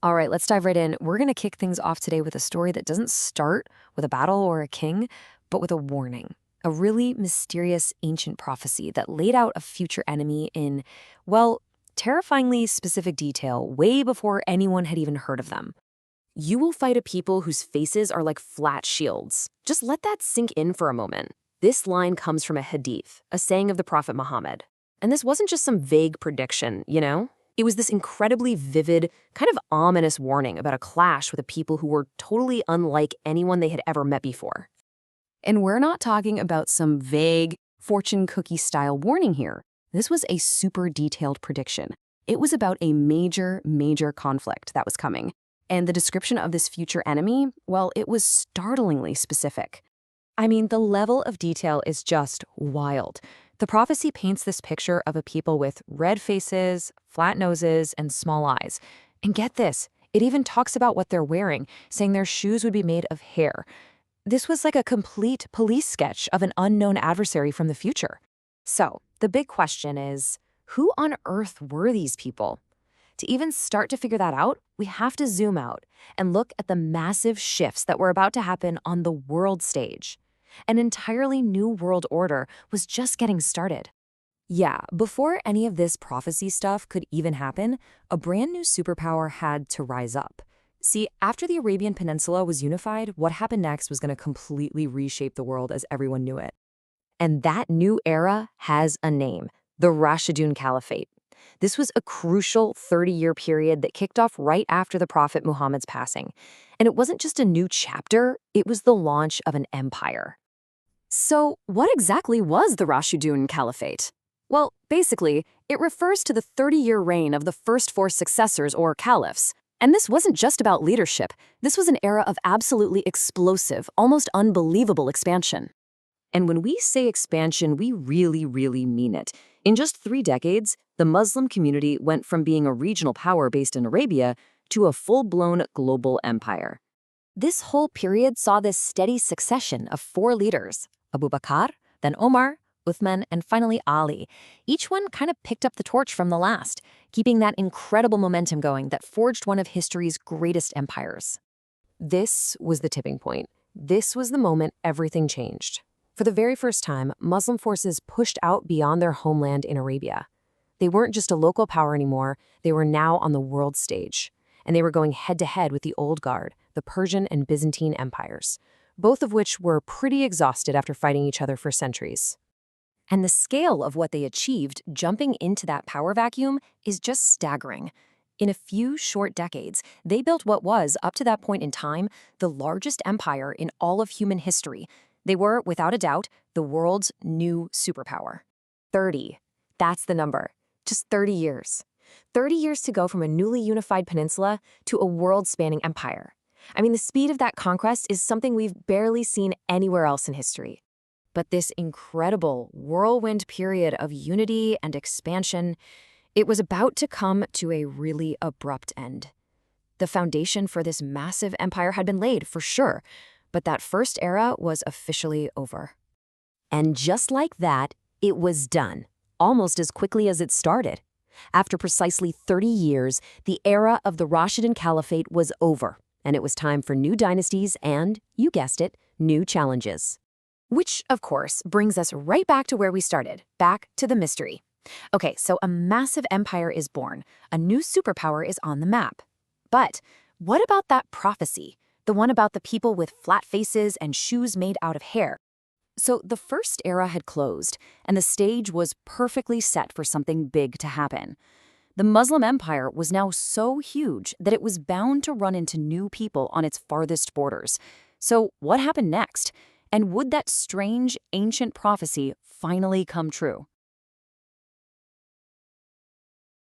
All right, let's dive right in. We're going to kick things off today with a story that doesn't start with a battle or a king, but with a warning. A really mysterious ancient prophecy that laid out a future enemy in, well, terrifyingly specific detail way before anyone had even heard of them. You will fight a people whose faces are like flat shields. Just let that sink in for a moment. This line comes from a hadith, a saying of the Prophet Muhammad. And this wasn't just some vague prediction, you know? It was this incredibly vivid, kind of ominous warning about a clash with a people who were totally unlike anyone they had ever met before. And we're not talking about some vague fortune cookie style warning here. This was a super detailed prediction. It was about a major, major conflict that was coming. And the description of this future enemy, well, it was startlingly specific. I mean, the level of detail is just wild. The prophecy paints this picture of a people with red faces, flat noses, and small eyes. And get this, it even talks about what they're wearing, saying their shoes would be made of hair. This was like a complete police sketch of an unknown adversary from the future. So, the big question is, who on earth were these people? To even start to figure that out, we have to zoom out and look at the massive shifts that were about to happen on the world stage. An entirely new world order was just getting started. Yeah, before any of this prophecy stuff could even happen, a brand new superpower had to rise up. See, after the Arabian Peninsula was unified, what happened next was going to completely reshape the world as everyone knew it. And that new era has a name, the Rashidun Caliphate. This was a crucial 30-year period that kicked off right after the Prophet Muhammad's passing. And it wasn't just a new chapter, it was the launch of an empire. So, what exactly was the Rashidun Caliphate? Well, basically, it refers to the 30-year reign of the first four successors or caliphs. And this wasn't just about leadership. This was an era of absolutely explosive, almost unbelievable expansion. And when we say expansion, we really, really mean it. In just 3 decades, the Muslim community went from being a regional power based in Arabia to a full-blown global empire. This whole period saw this steady succession of 4 leaders: Abu Bakr, then Omar, Uthman, and finally Ali. Each one kind of picked up the torch from the last, keeping that incredible momentum going that forged one of history's greatest empires. This was the tipping point. This was the moment everything changed. For the very first time, Muslim forces pushed out beyond their homeland in Arabia. They weren't just a local power anymore, they were now on the world stage. And they were going head-to-head with the Old Guard, the Persian and Byzantine empires, both of which were pretty exhausted after fighting each other for centuries. And the scale of what they achieved jumping into that power vacuum is just staggering. In a few short decades, they built what was, up to that point in time, the largest empire in all of human history. They were, without a doubt, the world's new superpower. 30. That's the number. Just 30 years. 30 years to go from a newly unified peninsula to a world-spanning empire. I mean, the speed of that conquest is something we've barely seen anywhere else in history. But this incredible whirlwind period of unity and expansion, it was about to come to a really abrupt end. The foundation for this massive empire had been laid, for sure, but that first era was officially over. And just like that, it was done, almost as quickly as it started. After precisely 30 years, the era of the Rashidun Caliphate was over, and it was time for new dynasties and, you guessed it, new challenges. Which, of course, brings us right back to where we started, back to the mystery. Okay, so a massive empire is born. A new superpower is on the map. But what about that prophecy? The one about the people with flat faces and shoes made out of hair? So the first era had closed, and the stage was perfectly set for something big to happen. The Muslim empire was now so huge that it was bound to run into new people on its farthest borders. So what happened next? And would that strange, ancient prophecy finally come true?